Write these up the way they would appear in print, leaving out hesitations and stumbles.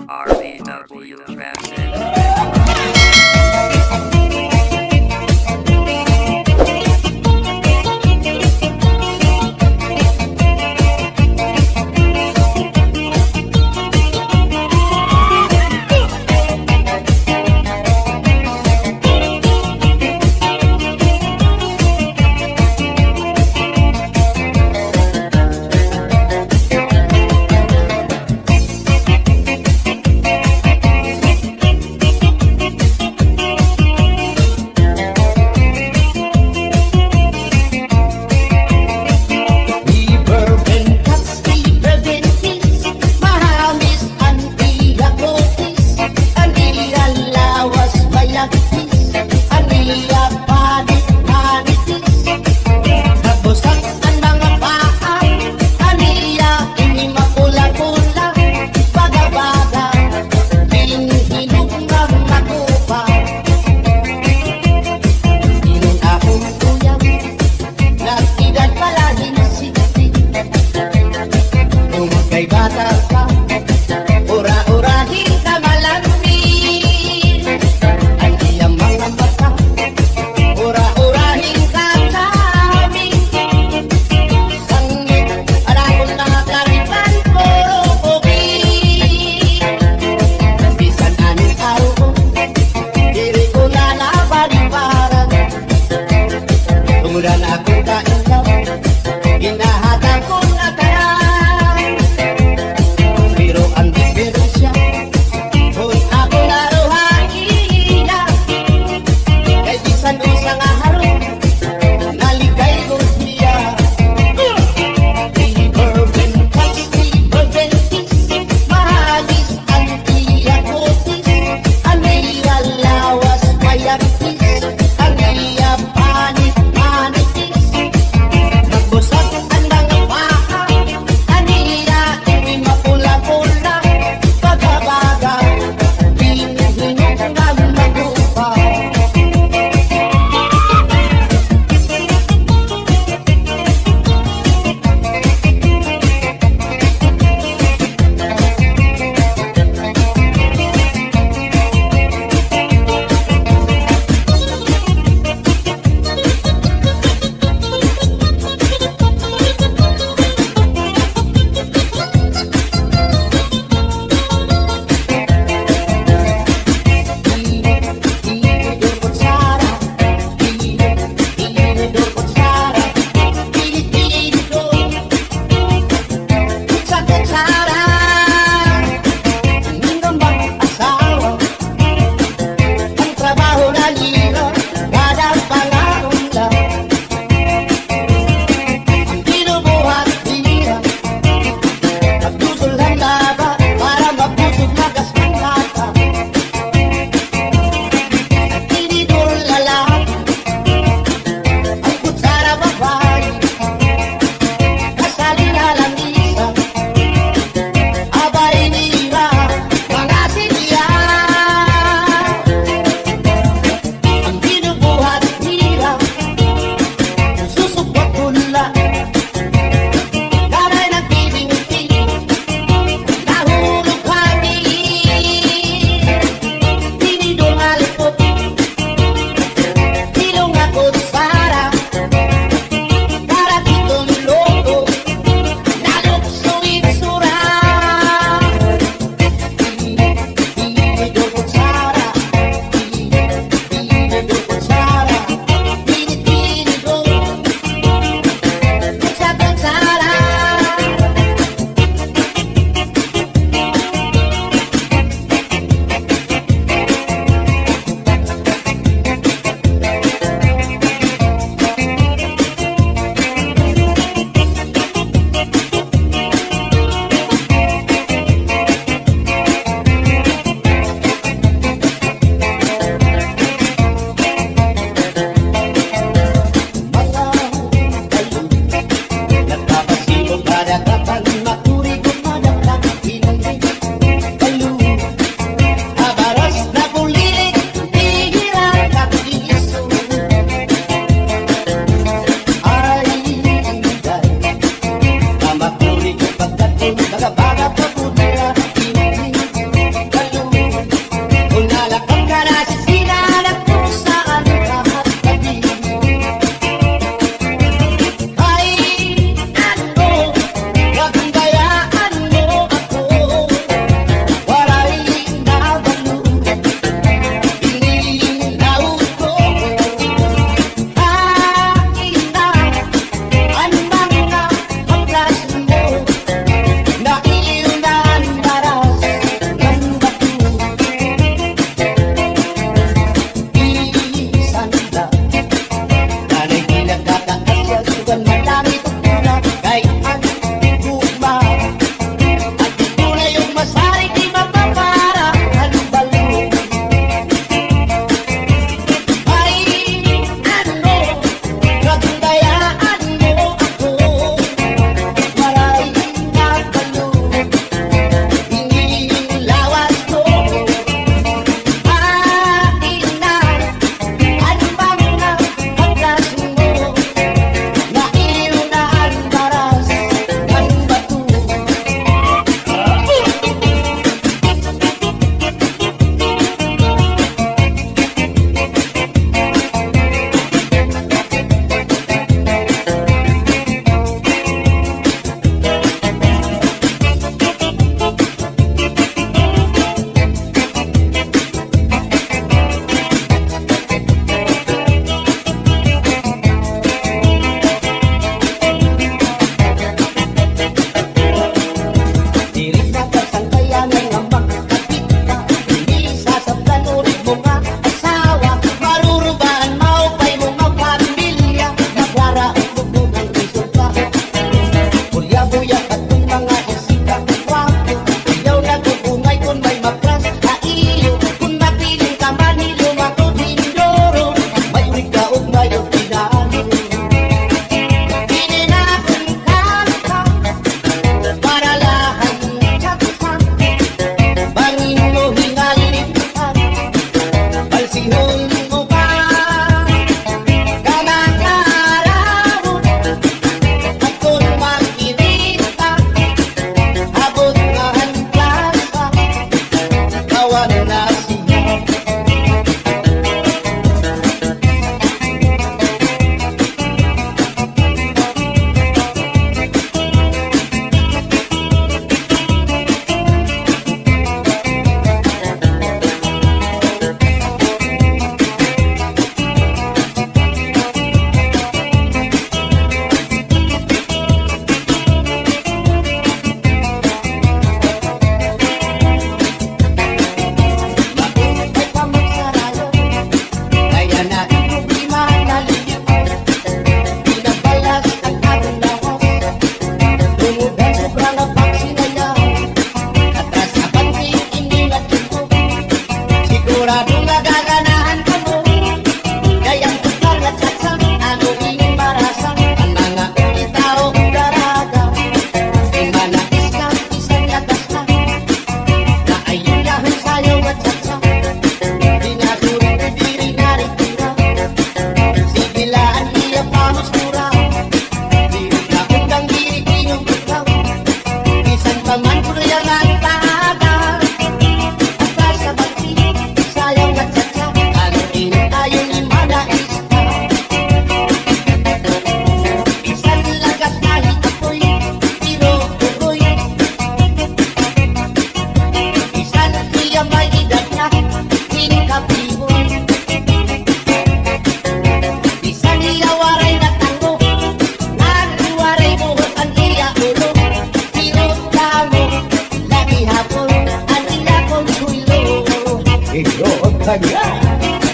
RBW Transit.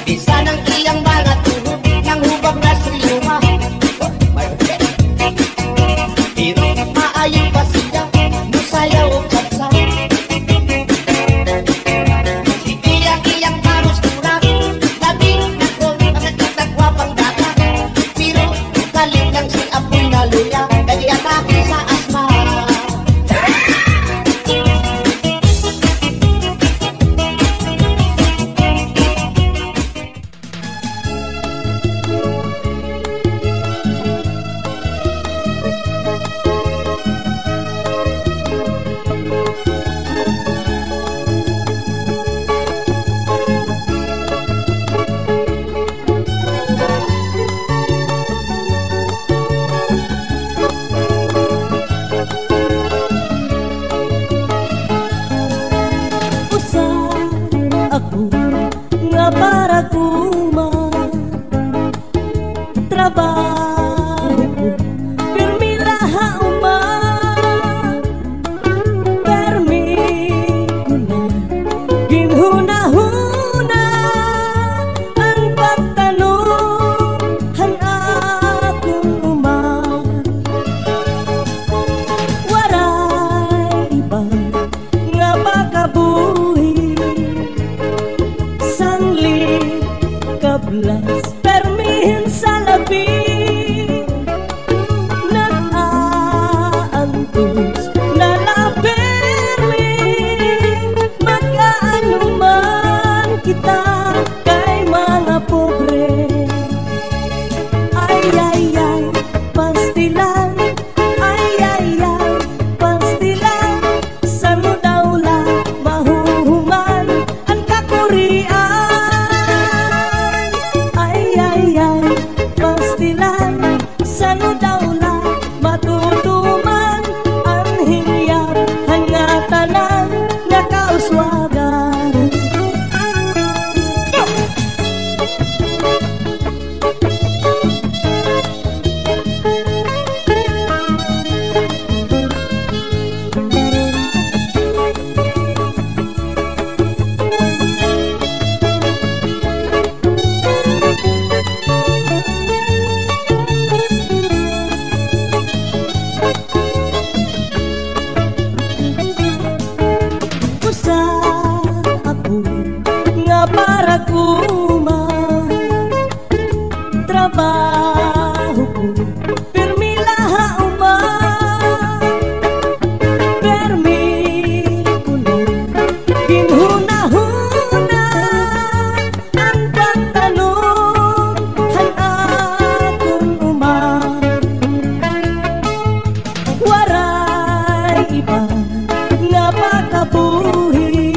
Isa ng iyang mga tuhod ng hubag na siluma. Pero maayon pa siya, musayaw o katsa. Sige ang iyang parustura, labing nakon ang nagtagwapang data. Pero kalit lang si apoy na luya, nag-iatake sa asma. Para kuma trabaho permilaha uma permi kuna ginhuna-huna ang pagtanong han akong uma waray iba nga makabuhi kablas permihin sa labi nag-aantos na labermi magkaano man kita kay mga pobre ay ay ay pastilan ay ay ay pastilan saan daw lang mahuhuman ang kakurian pastilan saan daw lang matutuman ang hingyap hangatanan nga kauswagan. Para kuma trabaho ko permilaha uma permi ko lang ginhuna-huna ang pagtanong han akong uma waray iba nga makabuhi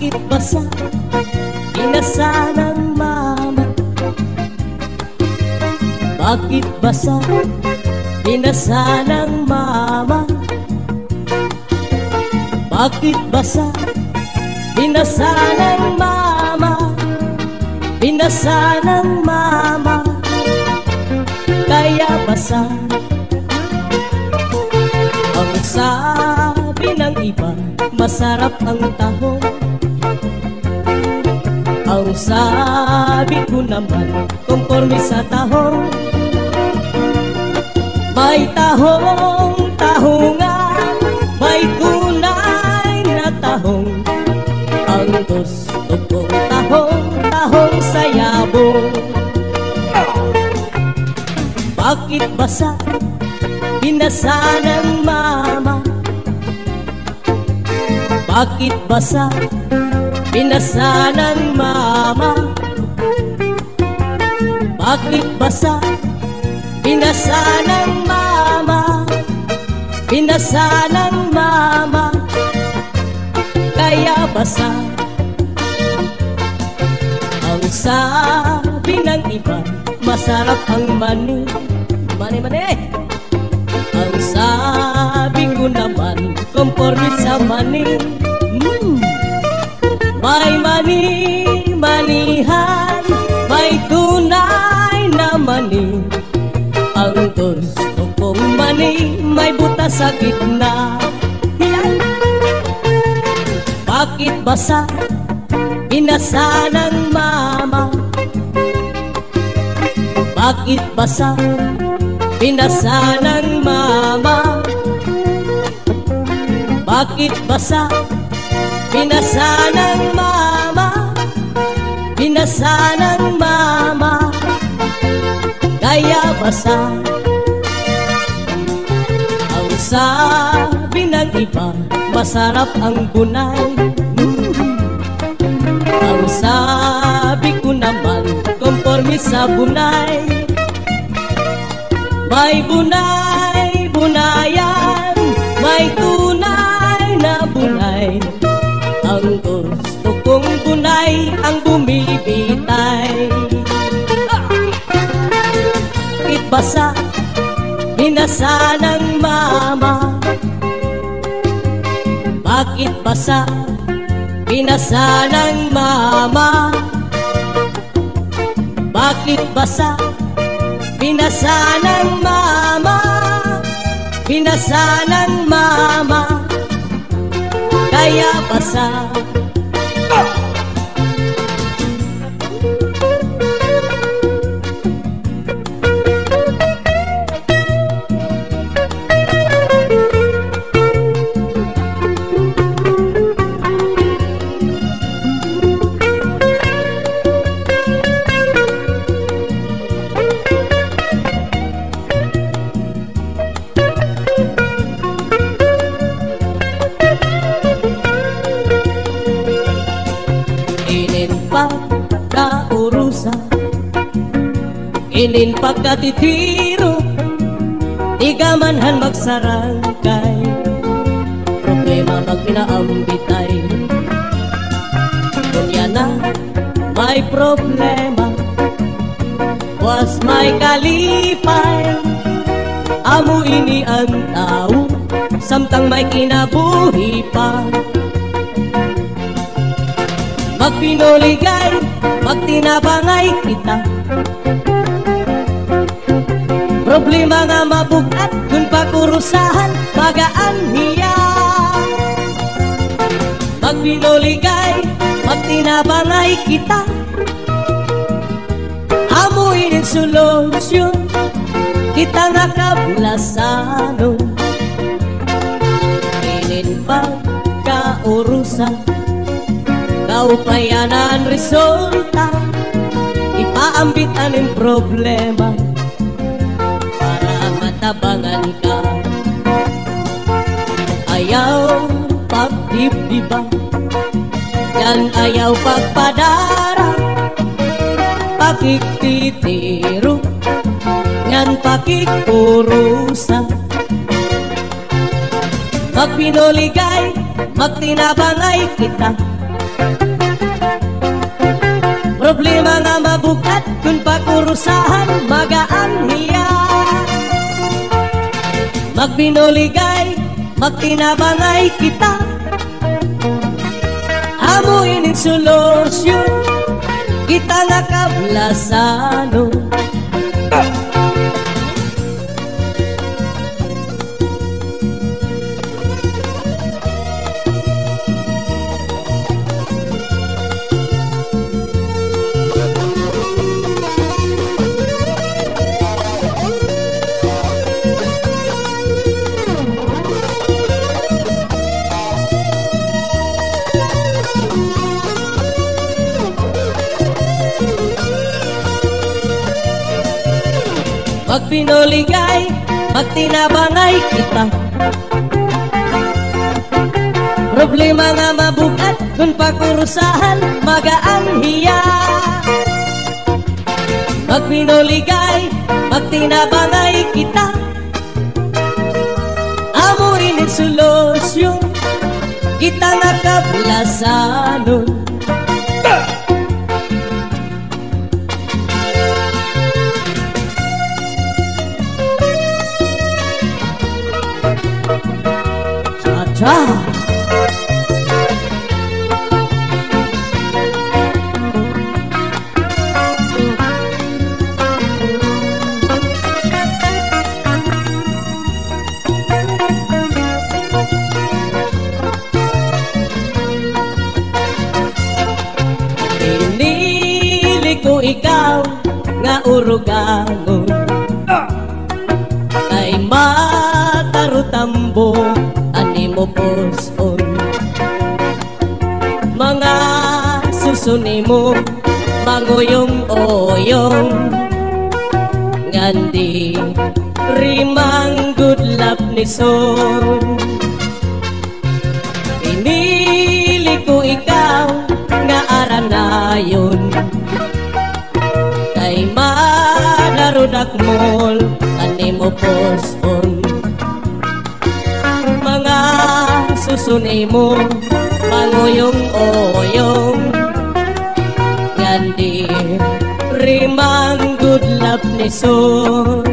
Bakit basa binasa ng mama? Bakit basa binasa ng mama? Bakit basa binasa ng mama? Binasa ng mama, kaya basa. Ang sabi ng iba, masarap ang tahong. Ang sabi ko naman, konforme sa tahong. May tahong, tahungan, may tunay na tahong. Ang gusto kong tahong, tahong sa yabong. Bakit basa binasa ng mama? Bakit basa binasa ng mama? Bakit basa binasa ng mama? Binasa ng mama, kaya basa. Ang sabi ng iba, masarap ang mani. Mani, mani. Ang sabi ko naman, konforme sa mani. May mani, manihan, may tunay na mani. Ang gusto kong mani, may butas sa gitna. Bakit basa binasa ng mama? Bakit basa binasa ng mama? Bakit basa binasa ng mama? Binasa ng mama, kaya basa. Ang sabi ng iba, masarap ang bunay. Ang sabi ko naman, konforme sa bunay. May bunay, bunayan, may tunay na bunay. Ang gusto kong bunay, ang bumibitay. Bakit basa binasa ng mama? Bakit basa binasa ng mama? Bakit basa binasa ng mama? Binasa ng mama, kaya basa. Pagkaurusan, inin pagkatitiro, di gamanhan magsarangkay, problema magpinaambitay. Kunya na may problema, was may kalipay, amo ini ang tao, samtang may kinabuhi pa. Magpinuligay, magtinabangay kita, problema nga mabugat, kung pakurusahan, magaan hiya. Magpinuligay, magtinabangay kita, amuin ang solusyon, kita nga kabulasanon. Inin pagkaurusan, kaupayanan resulta, ipaambitan ng problema para matabangan ka. Ayaw pagdibdiba, yan ayaw pagpadara, pakikitiro, yan pakikurusa. Magpinuligay, magtinabangay kita, pakurusahan magaan hiya. Magbinuligay, magtinabangay kita, amuin solusyon, kita nakablasano. Magpinuligay, magtinabangay kita, problema nga mabugat kung pakurusahan magaan hiya. Magpinuligay, magtinabangay kita, amuin solusyon, kita nakablasanon. Cha-cha. Pinili ko ikaw nga urugangon, ay matarutambo ani mo poson. Mga susuni mo mangoyong-oyong, ngandi rimang gudlap ni son. Pinili ko ikaw nga aranayon, kay manarudak mol ani mo poson. Mga susuni mo mangoyong-oyong, ngandi rimang gudlap ni son.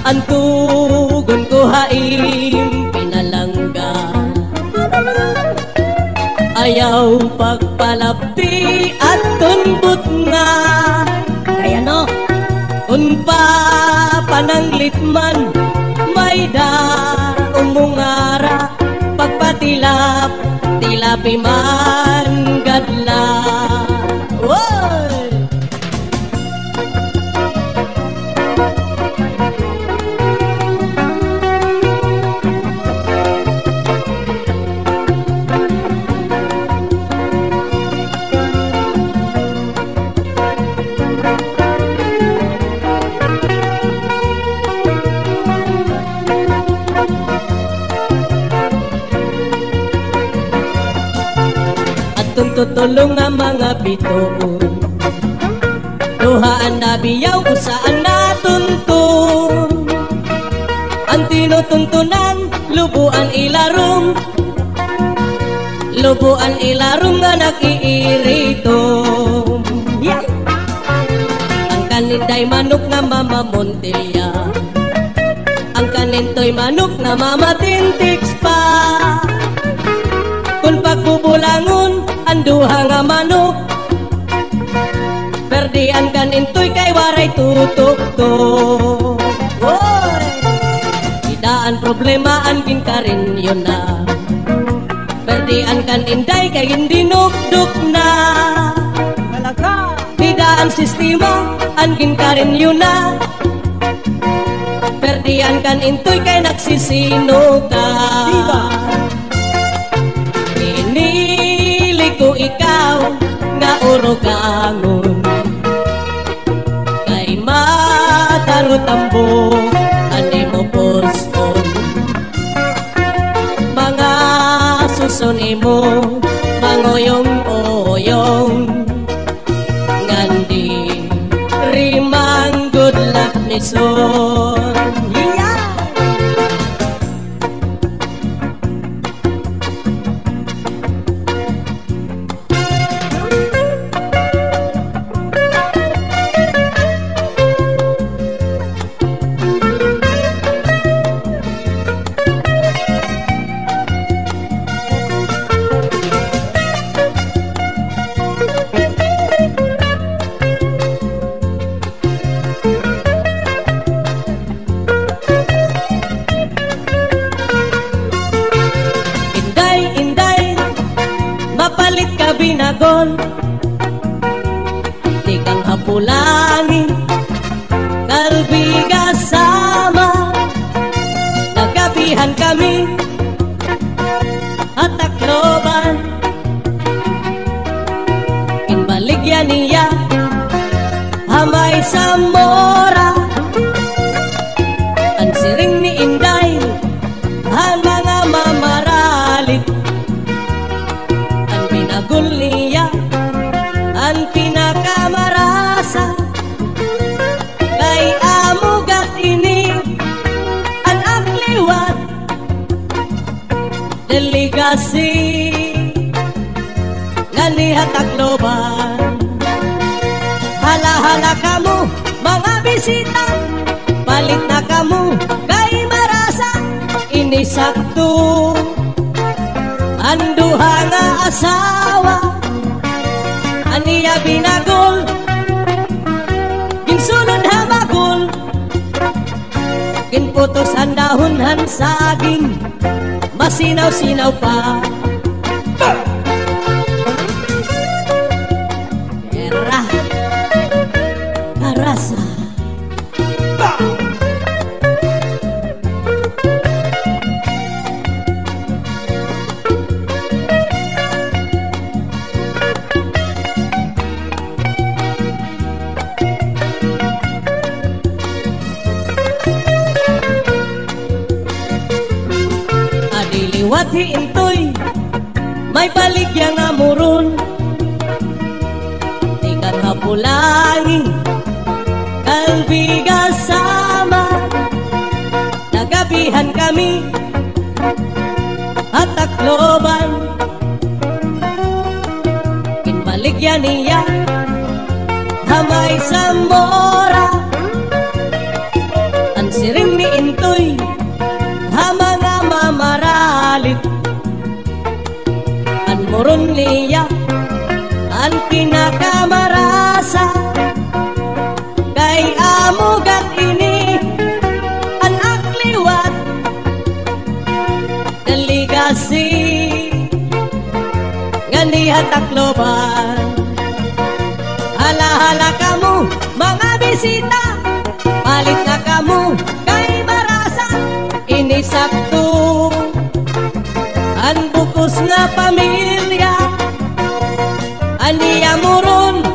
Antugon ko haim pinalangga, ayaw pagpalapti at tunbot nga. Kaya no, kung pa pananglit man, may da umungara, pagpatilap tilapi man gadla. Woy! Tutulong nga mga bituon, duhaan na biyaw kung saan natuntun. Ang tinutuntunan, lubuan ilarum, lubuan ilarum nga nakiirito. Yeah. Ang kaninday manok na mamamontilya, ang kanintoy manok na mamatintiks pa. Kung pagbubulangon anduha nga manok, perdian kan intoy kay waray tutok-tok. Woy! Idaan problema angkin ka rin yun na, perdian kan inday kay hindi nukduk na. Malaga! Idaan sistema angkin ka rin yun na, perdian kan intoy kay nagsisino ka. Diba? Ko ikaw nga urugangon, kay matarutambo ani mo poson. Mga susuni mo mangoyong-oyong, ngandi rimang gudlap ni son. binagol, di kang hapulangin, kalbiga sama. Nagabihan kami at takloban, inbaligyan niya hamay sa mora. Ang siring ni Inday, ang mga mamaralit, ang binagol niya, ang pinakamarasa. Kay amugat ini, ang akliwat, delegasi, nga niya takloban. Hala-hala kamu, mga bisita, palit na kamu, kay marasa, inisakto, anduha nga asawa, aniya binagol, ginsunod habagol, ginputos ang dahonhan saging, masinaw-sinaw pa. Era karasa. Adiliwat hiintoy, may baligya nga muron, di kang hapulangin, kalbiga sama. Nagabihan kami at takloban, kinbaligyan niya hamay sa mora. Ang siring ni Intoy, mga mamaralit, ang moron niya, ang pinakamarasa. Kay amugat ini, ang akliwat, delegasi, nga niya takloban. Hala-hala kamu, mga bisita, palit na kamu, kay marasa, inisakto, ang bukos nga pamilya, aniya muron,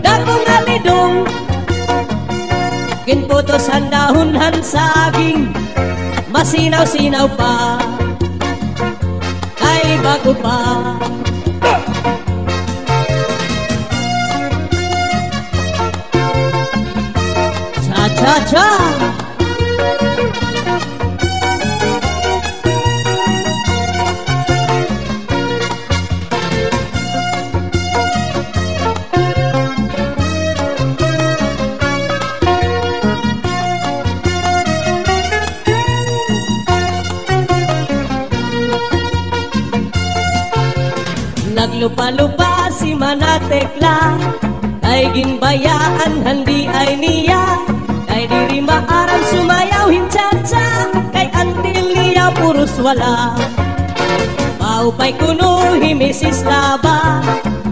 dakong alidong, ginputos ang dahonhan saging, masinaw-sinaw pa, kay bago pa. Cha-cha-cha. Naglupa-lupa si Manatekla, kay ginbayaan handi ay niya, kay diri maaram sumayaw hinchacha, kay antil niya puros wala. Maupay kuno himisis laba,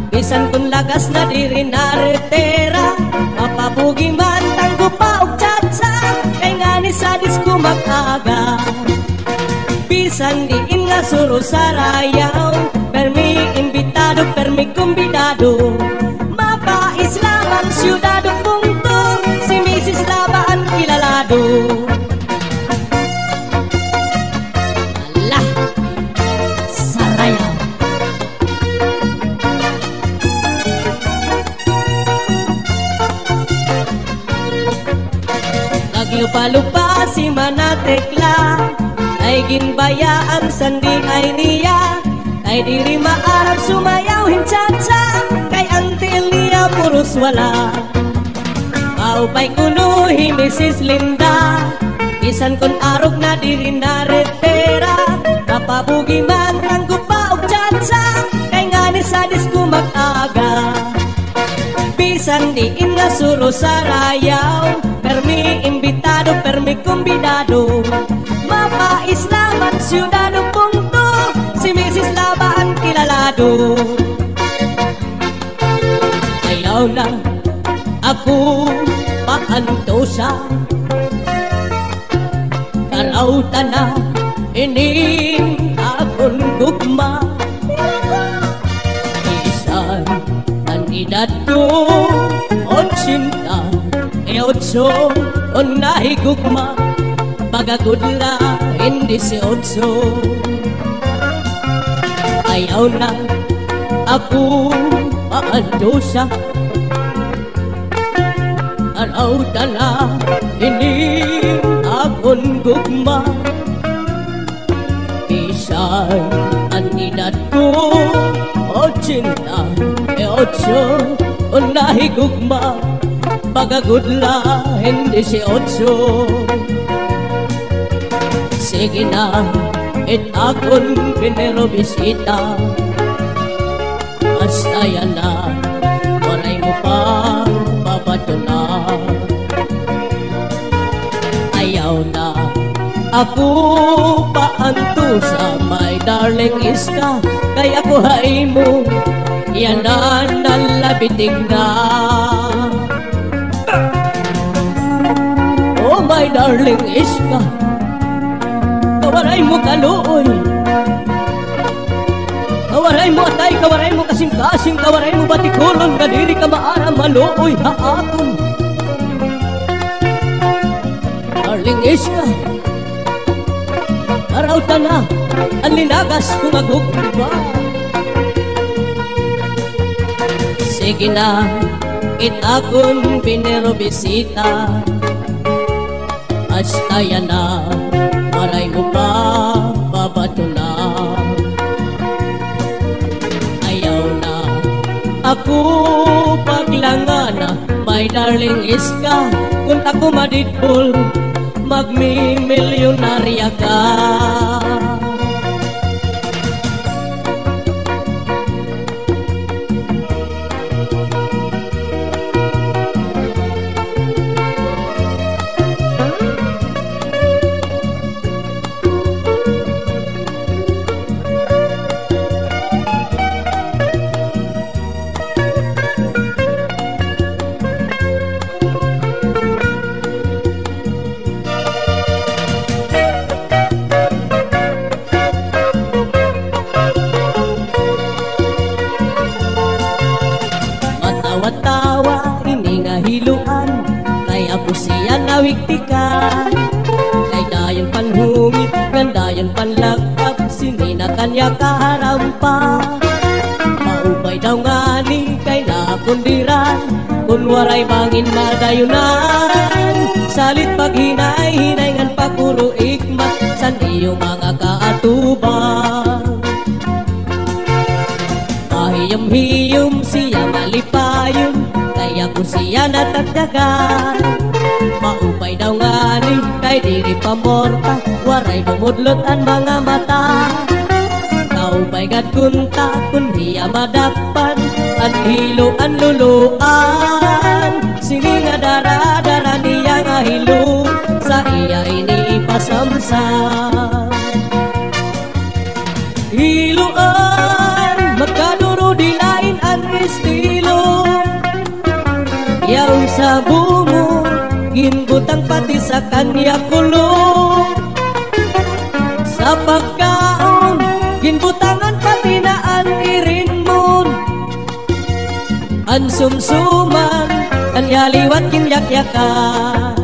bisan kun lagas na diri naretera, mapabugi man tanggo pa og chacha, kay ngani sa disco mag-aga. Bisan diin nga suro sa rayaw, permi imbitado, permi kumbidado, mapa-Islamang siyudado punto, si Mrs. Labaan kilalado. Alah, sarayaw. Naglupa-lupa si Manatekla, ay ginbayaan sandi ay niya, ay diri maarap sumayaw hinchacha, kay antil niya puros wala. Maupay kuno himisis Linda, bisan kun arog na diri naretera, kapabugi man tanggo pa og chacha, kay ngani sa disco mag-aga. Bisan diin nga suro sa rayaw, permi imbitado, permi kumbidado, mapa-Islam at siyudado punto, si Mrs. labaan kilalado. Ayaw na ako paantosa, karauta na ining akong gugma. Isan ang edad ko, 88 unahi gugma, pagagudla hindi si 18. Ayaw na ako paantosa, arauta na ining akong gugma. Isang ang edad ko, 88 unahi gugma, pagagudla hindi si 18. Sige na, akong pinirobisita, asaya na, waray mo pa babato na. Ayaw na ako paantusa, my darling iska, kaya ko hay mo yan na nalabitig na. Oh my darling iska, kawaray mo kaluoy, kawaray mo atay, kawaray mo kasing-kasing, kawaray mo batikulon, kadiri ka maara maluoy haakon. Darling iska, arauta na ang linagas kung agugba. Sige na, akong pinirobisita, astaya na, maray mo pa babato na. Ayaw na ako paglangana, my darling iska, kung ako madidpul, magmi-milyonarya ka. Tawa, ini nga hiluan, kaya ako siya nawiktikan. Kay dayon panhungit, gandayon panlagap, sinina kanya kaharampa. Maupay daw nga ni kay nakundiran, kung waray bangin madayunan. Salit paghinay-hinay ngan paguro ikmat, san iyong mga kaatuban. Hiyom-hiyom siya malipayon, kaya ko siya natagdagan. Maupay daw nga ni, kay diri pamorta, waray bumudlot ang mga mata. Kaupay gat kunta, kun hiya madapan, ang hilo ang luluan. Sini nga dara-dara niya nga hilo, sa iya iniipasamsam. Hiluan, magkaduro dilain ang estilo, yaong sa bungo, ginbutang pati sa kanya kulong. Sa pagkaon, ginbutangan pati na ang irinmon. Ang sumsuman, ang yaliwat ginyak-yakan.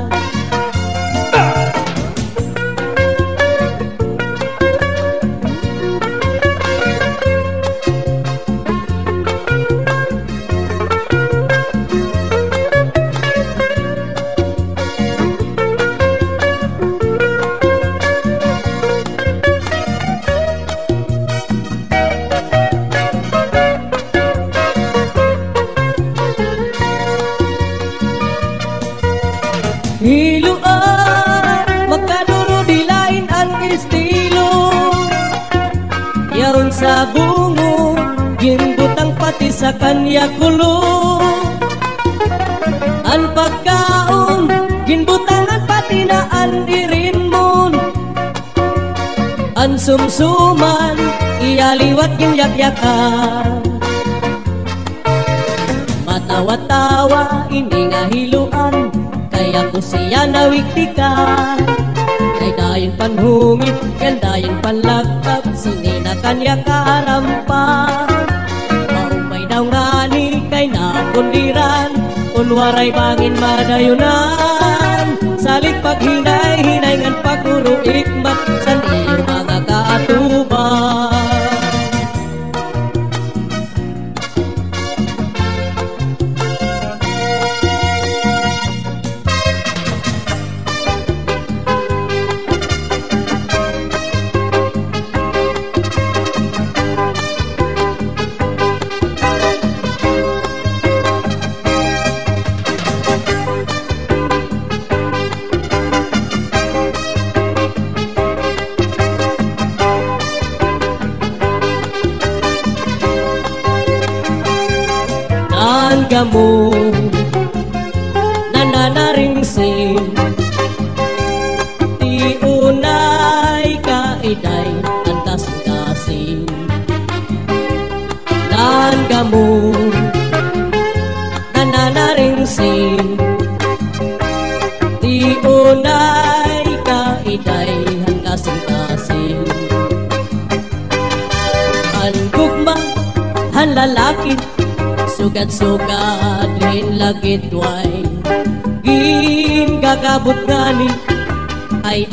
Hiluan, magkaduro dilain ang estilo, yaron sa bungo, ginbutang pati sa kanya kulong. Ang pagkaon, ginbutangan pati na ang irinmon. Ang sumsuman, iya liwat yak-yakan. Matawa-tawa ini ngahiluan, kaya ko siya nawiktikan. Kay dayon panhungit, kan dayon panlagtap, sininakan ya karampa. Maumay daw ngani, kay nakundiran, kunwaray bangin madayunan. Salit paghinay-hinay ngan paguro ikmat, san iyo mga kaatuban. Mo nananaringsin, di unay kaiday ang kasing-kasing. Nangga mo nananaringsin, di unay kaiday ang kasing-kasing. Ang gugma, ang lalaki, sugad-sugad rin lagit way, gin gagabot gani, ay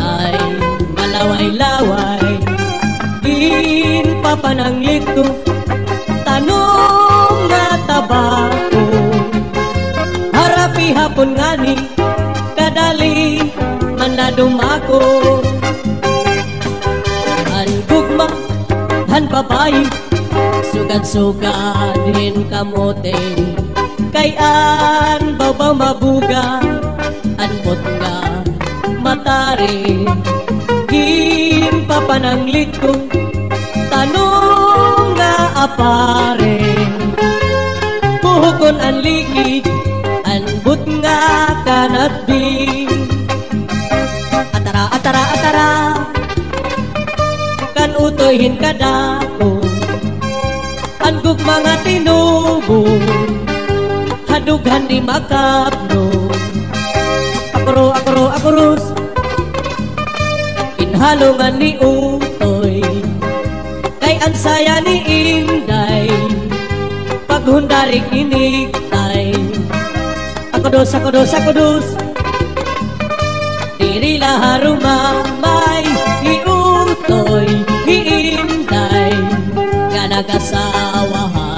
malaway-laway, gin papananglit ko, tanong na tabako, harapi hapon ngani, kadali man na dumako. Han gugma, han babae, sugad-sugad rin kamote, kayan babaw mabuga, anpot nga matari, gin papananglit ko, tanong nga apare, puhukon ang ligid, anbut nga kanatbing. Atara, atara, atara, kan utoyhin kadako, angguk mga tinubo, hadughan di makapno. Akro, akrus, inhalungan ni utoy, kay ansaya ni Inday, paghundarik inigtay. Akodos, diri laharumamay, iutoy, iinday, nga nagasawahay.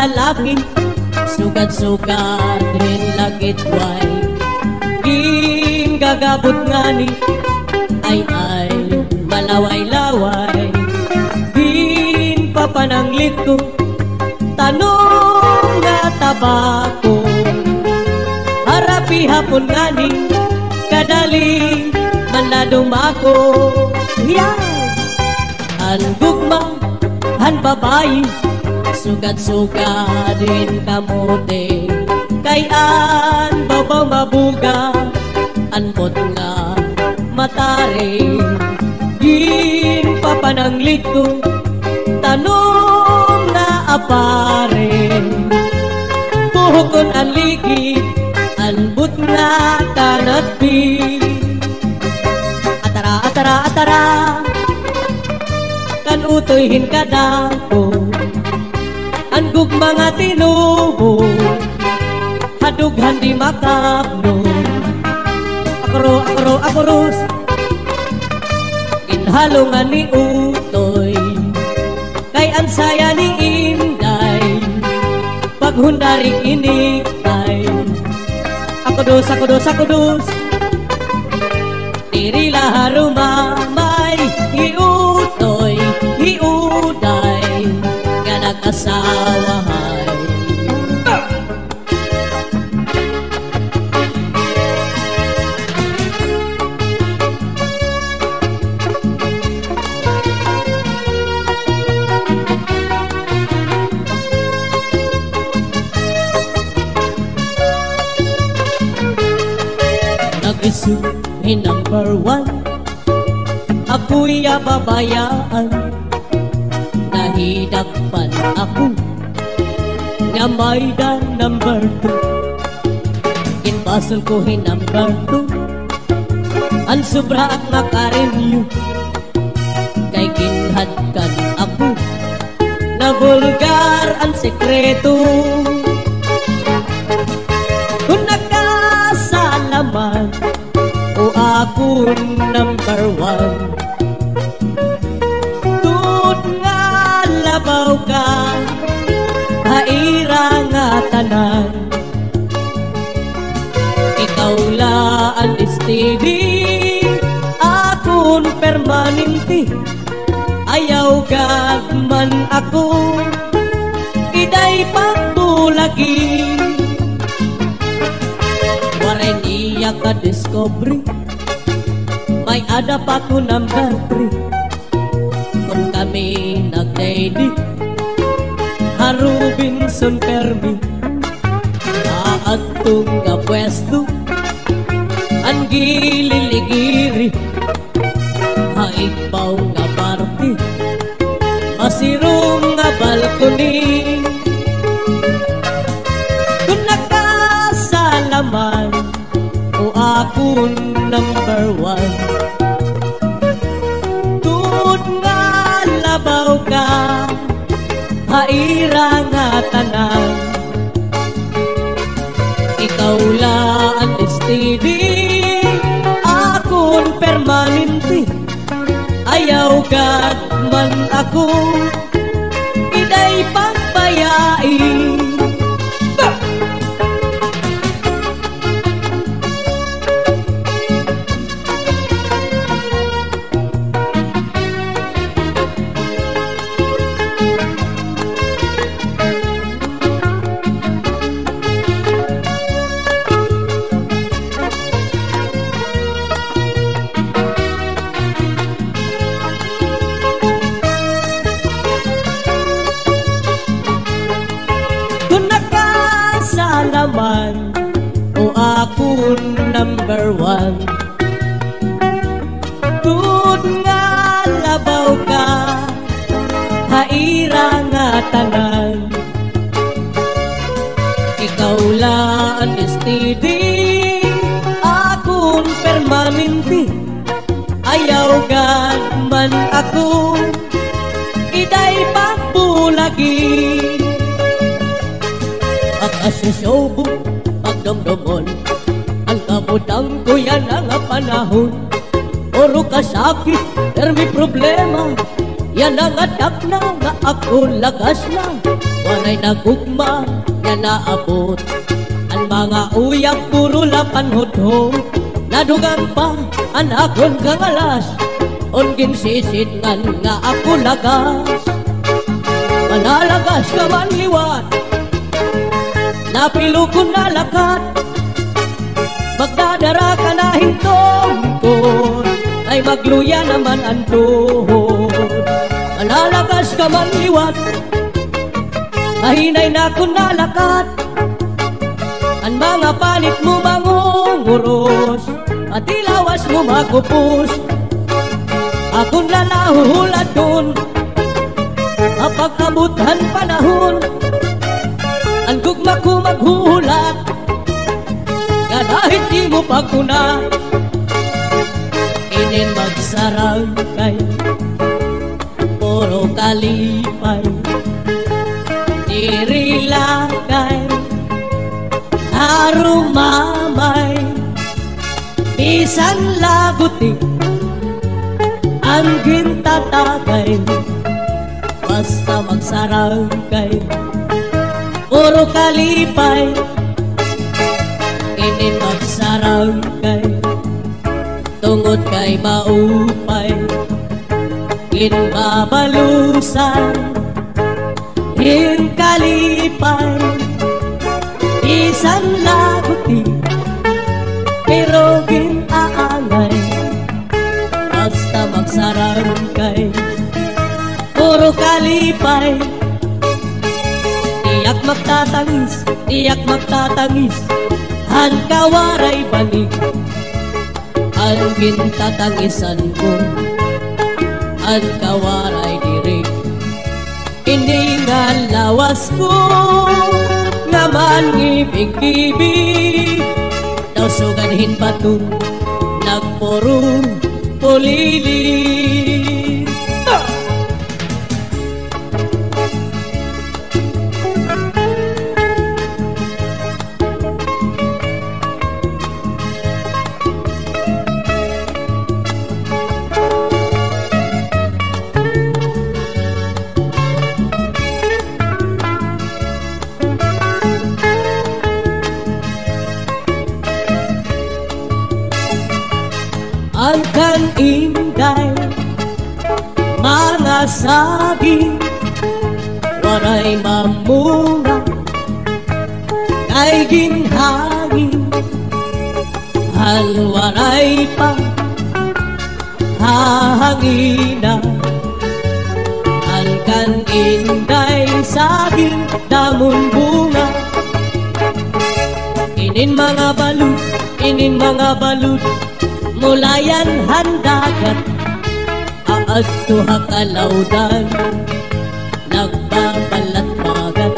Lalaki, sugad-sugad rin lagit way, gin gagabot ngani, ay malaway-laway, gin papananglit ko, tanong nga tabako, harapi hapon ngani, kadali man na dumako. Yan ang gugma, ang babae, sugad-sugad rin kamote, kayan babaw mabuga, anpot nga matari, gin papananglit ko, tanong na apare, puhukon ang ligid, anbut nga kanatbi. Atara, atara, atara, kan utoyhin kadako, angguk mga tinubo, hadughan di makapno. Akro, akrus, inhalungan ni utoy, kay ansaya ni Inday, paghundarik inigtay. Akodos, diri laharumamay, iutoy, iuday, asawahay. Nag-isuhin number 1, ako'y babayaan. Nahidakpan ako nga may da number 2. Inbasol ko number 2, ang sobra at makarenyo. Kay ginhadkan ako na vulgar ang sekreto. Kung nakasalaman o ako number 1, tut nga labaw ka, haira nga tanan. Ikaw laan steady, akon permanente. Ayaw gagman ako, iday pagtulagi. Waray niya ka-discovery, may adap ako number 3. Kung kami nag-daily, Harubinson Permi, aatong nga pwesto, ang gililigiri, haipaw nga party, masirong nga balkoni. Kung nakasalaman o akong number 1, tut nga labaw ka, haira nga tanan. Ikaw laan steady, akon permanente. Ayaw gagman ako, iday pagbayai. Salaman o akong number 1, tut nga labaw ka, haira nga tanan. Ikaw laan steady, akong permanente. Ayaw gagman ako, iday pagpulagi. Asyosobo, pagdomdomon, ang kabutang ko yan ang panahon. Oro kasakit, may problema, yan ang atak na nga ako lagas na. Walay nagugma, yan naabot. Ang mga uyak puro lapan hotho, nadugang pa ang akong kangalas. Ongin sisid nga ako lagas, malalagas ka man liwat. Napilo ko na lakat, magdadara ka na hintong, ay magluya naman ang tuhod. Malalagas ka man liwat, mahinay na ko na lakat. Ang mga palit mo mangunguros, at ilawas mo magupos. Akong lalahuhulad dun, mapagkabutan panahon. Ang gugma ko maghuhulat, nga dahil di mo pagkuna. Inin magsarangkay, puro kalipay, dirilakay, harumamay, bisan laguti, ang gintatagay, basta magsarangkay, puro kalipay, inin magsarangkay, tungod kay maupay, ginbabalusan, kalipay, isang laguti, pero ginaangay, basta magsarangkay, puro kalipay. Tiyak magtatangis, han kawaray banig, ang gintatangisan ko, ang kawaray dirig. Hindi nga lawas ko, naman ibig-ibig, daw suganhin pa to, nagpurong pulilig. Ang kan-inday, mga saging, waray mamunga, kay ginhangin, halwaray pa, hahangina. Ang kan-inday, saging, damon bunga, inin mga balut, mulayan handagat, aadto hakalawdan, nagbabalat-bagat.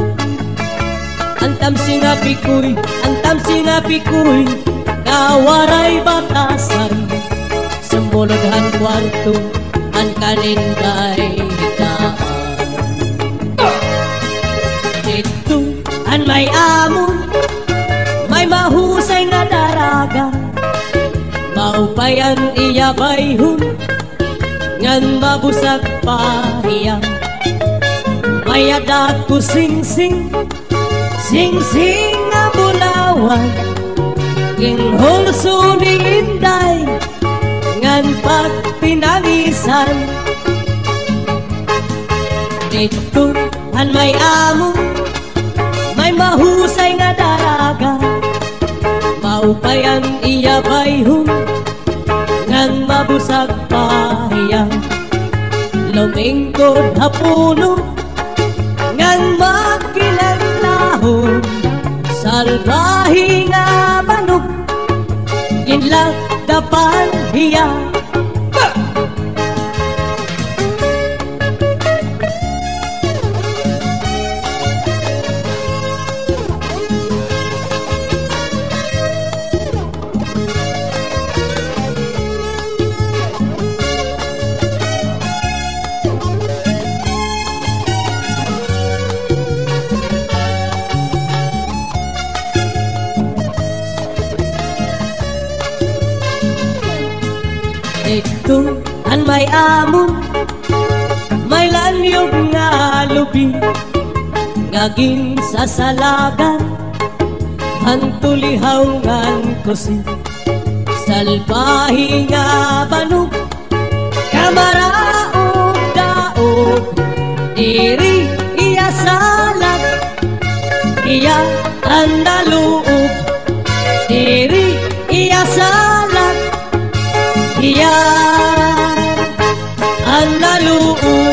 Antam singapikoy, kawaray batasan, sumulodhan kwarto, ang kaninday hitaan. Ito, ang may amon, may mahusay nga daraga, maupayan iya bayhon, ngan mabusag pahiyang. Mayadat ko sing-sing nga bulawan, inghulso ni inday, ngan pagtinangisan. Dito han may amon, may mahusay nga daraga, maupayan iya bayhon, nang mabusag pahiyang. Lumingkod hapuno, ngang magkilaglahon, salbahi nga manok, ginlag dapan hiyang. Ito ang may amon, may lanyog nga lubi, ngaging sasalagan, hantulihaw ngan kusi, salbahi nga banog, kamaraog daog, diri iya salag, iya andaluog, diri iya salag, iya ang naluog.